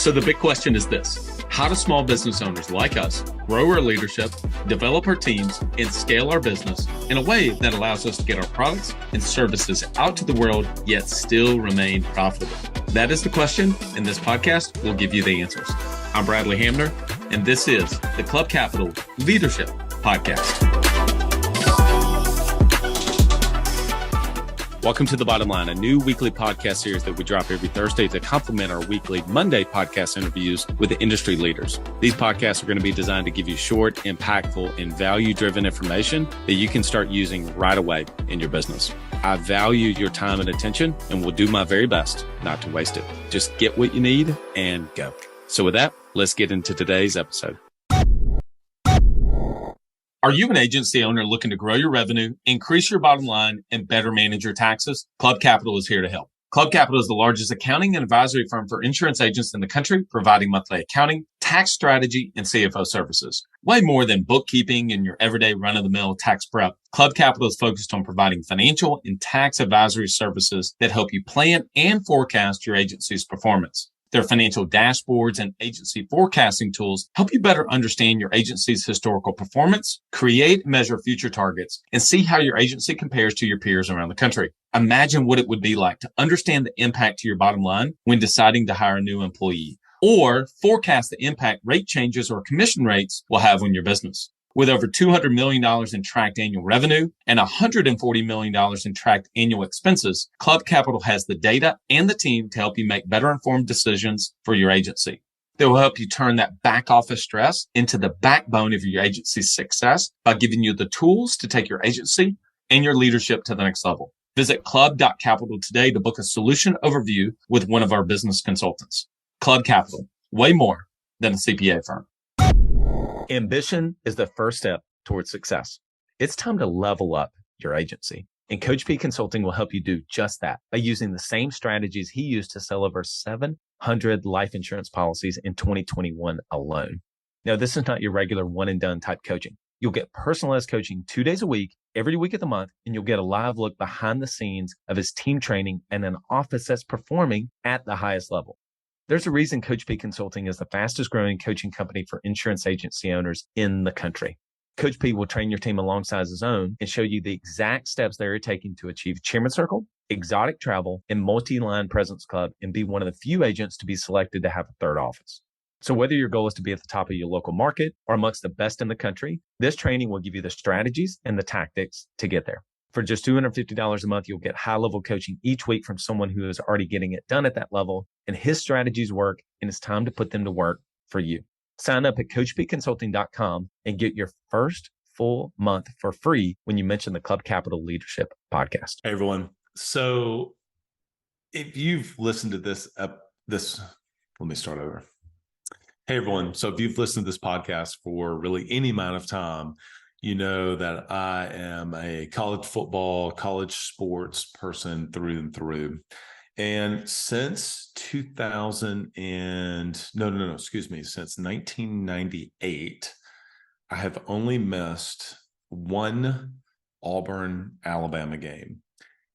So the big question is this: how do small business owners like us grow our leadership, develop our teams, and scale our business in a way that allows us to get our products and services out to the world, yet still remain profitable? That is the question, and this podcast will give you the answers. I'm Bradley Hamner, and this is the Club Capital Leadership Podcast. Welcome to The Bottom Line, a new weekly podcast series that we drop every Thursday to complement our weekly Monday podcast interviews with the industry leaders. These podcasts are going to be designed to give you short, impactful, and value-driven information that you can start using right away in your business. I value your time and attention and will do my very best not to waste it. Just get what you need and go. So with that, let's get into today's episode. Are you an agency owner looking to grow your revenue, increase your bottom line, and better manage your taxes? Club Capital is here to help. Club Capital is the largest accounting and advisory firm for insurance agents in the country, providing monthly accounting, tax strategy, and CFO services. Way more than bookkeeping and your everyday run-of-the-mill tax prep, Club Capital is focused on providing financial and tax advisory services that help you plan and forecast your agency's performance. Their financial dashboards and agency forecasting tools help you better understand your agency's historical performance, create and measure future targets, and see how your agency compares to your peers around the country. Imagine what it would be like to understand the impact to your bottom line when deciding to hire a new employee, or forecast the impact rate changes or commission rates will have on your business. With over $200 million in tracked annual revenue and $140 million in tracked annual expenses, Club Capital has the data and the team to help you make better informed decisions for your agency. They will help you turn that back office stress into the backbone of your agency's success by giving you the tools to take your agency and your leadership to the next level. Visit club.capital today to book a solution overview with one of our business consultants. Club Capital, way more than a CPA firm. Ambition is the first step towards success. It's time to level up your agency. And Coach P Consulting will help you do just that by using the same strategies he used to sell over 700 life insurance policies in 2021 alone. Now, this is not your regular one and done type coaching. You'll get personalized coaching 2 days a week, every week of the month, and you'll get a live look behind the scenes of his team training and an office that's performing at the highest level. There's a reason Coach P Consulting is the fastest growing coaching company for insurance agency owners in the country. Coach P will train your team alongside his own and show you the exact steps they're taking to achieve Chairman Circle, exotic travel, and multi-line presence club, and be one of the few agents to be selected to have a third office. So whether your goal is to be at the top of your local market or amongst the best in the country, this training will give you the strategies and the tactics to get there. For just $250 a month, you'll get high-level coaching each week from someone who is already getting it done at that level, and his strategies work, and it's time to put them to work for you. Sign up at coachpconsulting.com and get your first full month for free when you mention the Club Capital Leadership Podcast. Hey, everyone. So if you've listened to this, let me start over. Hey, everyone. So if you've listened to this podcast for really any amount of time, you know that I am a college football, college sports person through and through. And since since 1998, I have only missed one Auburn, Alabama game.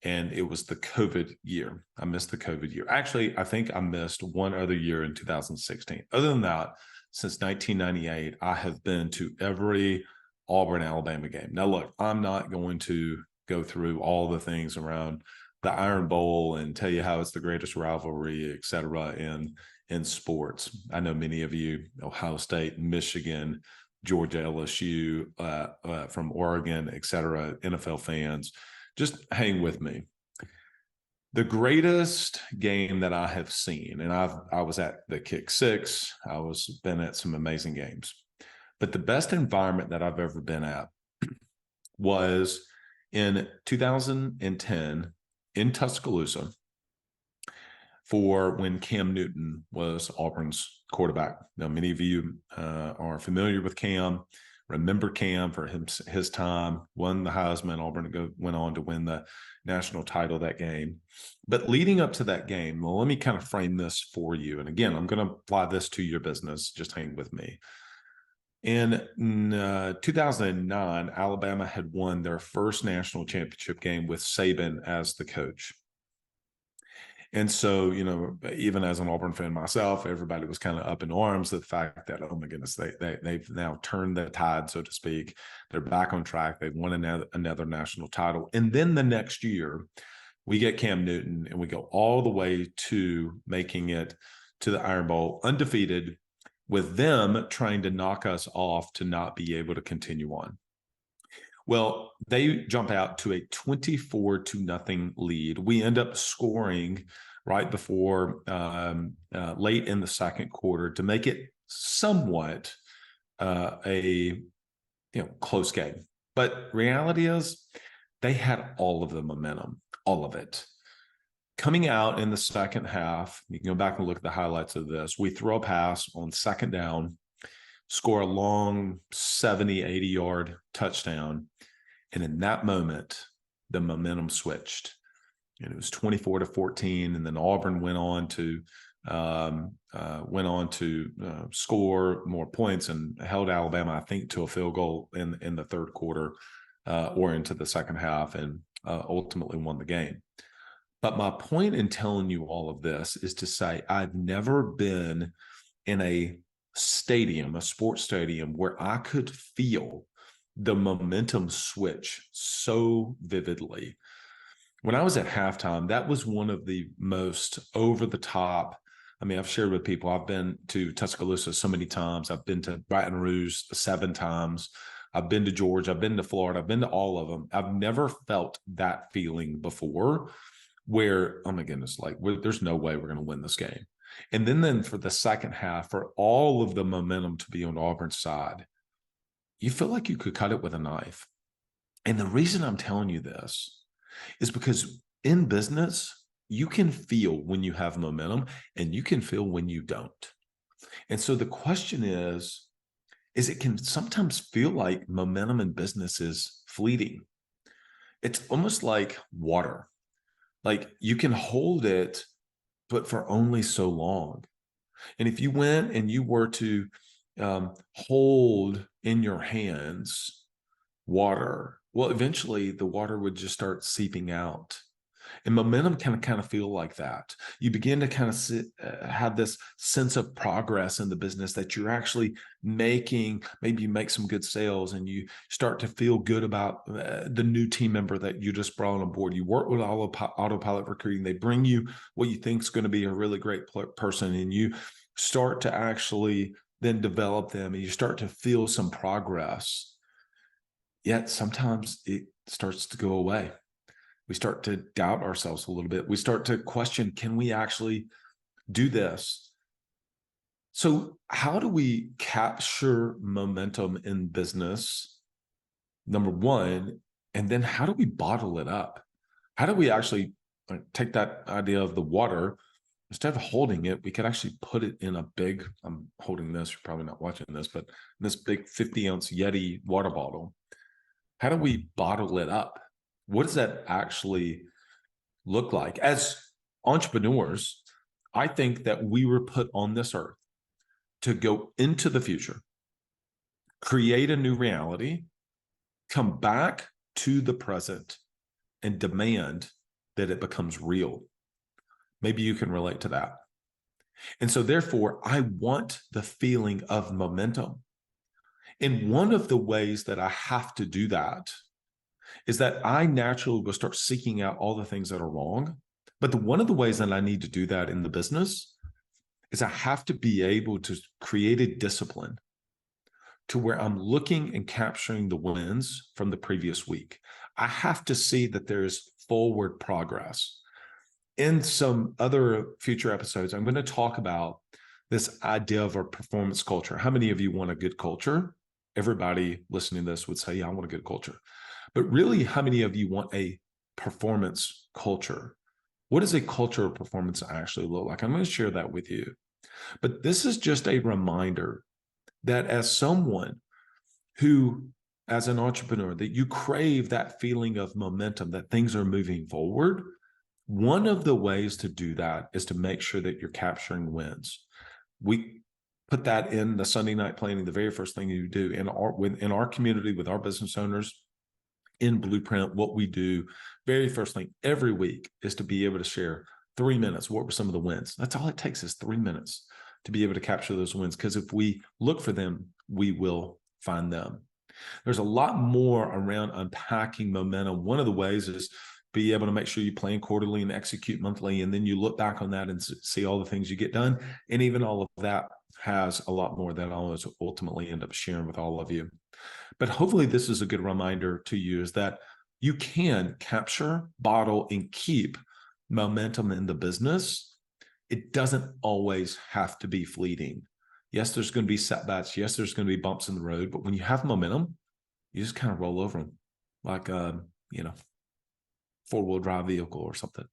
And it was the COVID year. I missed the COVID year. Actually, I think I missed one other year in 2016. Other than that, since 1998, I have been to every Auburn, Alabama game. Now, look, I'm not going to go through all the things around the Iron Bowl and tell you how it's the greatest rivalry, et cetera, in sports. I know many of you, Ohio State, Michigan, Georgia, LSU, from Oregon, et cetera, NFL fans, just hang with me. The greatest game that I have seen, and I was at the Kick Six, been at some amazing games. But the best environment that I've ever been at was in 2010 in Tuscaloosa for when Cam Newton was Auburn's quarterback. Now, many of you are familiar with Cam, remember Cam for his time, won the Heisman. Auburn went on to win the national title that game. But leading up to that game, well, let me kind of frame this for you. And again, I'm going to apply this to your business. Just hang with me. In 2009, Alabama had won their first national championship game with Saban as the coach. And so, even as an Auburn fan myself, everybody was kind of up in arms at the fact that, oh my goodness, they've now turned the tide, so to speak. They're back on track. They've won another national title. And then the next year, we get Cam Newton and we go all the way to making it to the Iron Bowl undefeated, with them trying to knock us off to not be able to continue on. Well, they jump out to a 24-0 lead. We end up scoring right before late in the second quarter to make it somewhat a close game. But reality is they had all of the momentum, all of it. Coming out in the second half, you can go back and look at the highlights of this. We throw a pass on second down, score a long 70, 80-yard touchdown. And in that moment, the momentum switched. And it was 24-14. And then Auburn went on to score more points and held Alabama, I think, to a field goal in the third quarter or into the second half, and ultimately won the game. But my point in telling you all of this is to say I've never been in a stadium, a sports stadium, where I could feel the momentum switch so vividly. When I was at halftime, that was one of the most over the top. I mean, I've shared with people, I've been to Tuscaloosa so many times. I've been to Baton Rouge 7 times. I've been to Georgia. I've been to Florida. I've been to all of them. I've never felt that feeling before, where, oh my goodness, there's no way we're going to win this game. And then for the second half, for all of the momentum to be on Auburn's side, you feel like you could cut it with a knife. And the reason I'm telling you this is because in business, you can feel when you have momentum and you can feel when you don't. And so the question is it can sometimes feel like momentum in business is fleeting. It's almost like water. Like you can hold it, but for only so long. And if you went and you were to hold in your hands water, well, eventually the water would just start seeping out. And momentum can kind of feel like that. You begin to kind of have this sense of progress in the business that you're actually making. Maybe you make some good sales and you start to feel good about the new team member that you just brought on board. You work with autopilot recruiting. They bring you what you think is going to be a really great person, and you start to actually then develop them, and you start to feel some progress. Yet sometimes it starts to go away. We start to doubt ourselves a little bit. We start to question, can we actually do this? So how do we capture momentum in business, number one, and then how do we bottle it up? How do we actually take that idea of the water, instead of holding it, we could actually put it in a big, I'm holding this, you're probably not watching this, but this big 50-ounce Yeti water bottle. How do we bottle it up? What does that actually look like? As entrepreneurs, I think that we were put on this earth to go into the future, create a new reality, come back to the present, and demand that it becomes real. Maybe you can relate to that. And so therefore, I want the feeling of momentum. And one of the ways that I have to do that is that I naturally will start seeking out all the things that are wrong. But one of the ways that I need to do that in the business is I have to be able to create a discipline to where I'm looking and capturing the wins from the previous week. I have to see that there's forward progress. In some other future episodes, I'm going to talk about this idea of a performance culture. How many of you want a good culture? Everybody listening to this would say, yeah, I want a good culture. But really, how many of you want a performance culture? What does a culture of performance actually look like? I'm going to share that with you. But this is just a reminder that as someone who, as an entrepreneur, that you crave that feeling of momentum, that things are moving forward, one of the ways to do that is to make sure that you're capturing wins. We put that in the Sunday night planning, the very first thing you do in our community with our business owners. In Blueprint, what we do very first thing every week is to be able to share 3 minutes. What were some of the wins? That's all it takes is 3 minutes to be able to capture those wins. Because if we look for them, we will find them. There's a lot more around unpacking momentum. One of the ways is be able to make sure you plan quarterly and execute monthly. And then you look back on that and see all the things you get done. And even all of that has a lot more that I'll ultimately end up sharing with all of you. But hopefully this is a good reminder to you is that you can capture, bottle, and keep momentum in the business. It doesn't always have to be fleeting. Yes, there's going to be setbacks. Yes, there's going to be bumps in the road. But when you have momentum, you just kind of roll over them like a, four-wheel drive vehicle or something.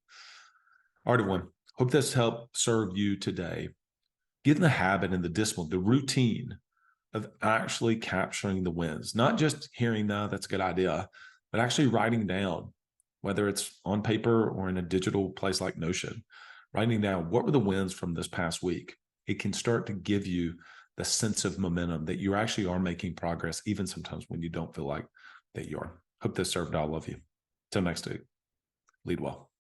All right, everyone. Hope this helped serve you today. Get in the habit and the discipline, the routine of actually capturing the wins, not just hearing, no, that's a good idea, but actually writing down, whether it's on paper or in a digital place like Notion, writing down what were the wins from this past week. It can start to give you the sense of momentum that you actually are making progress, even sometimes when you don't feel like that you are. Hope this served all of you. Till next week, lead well.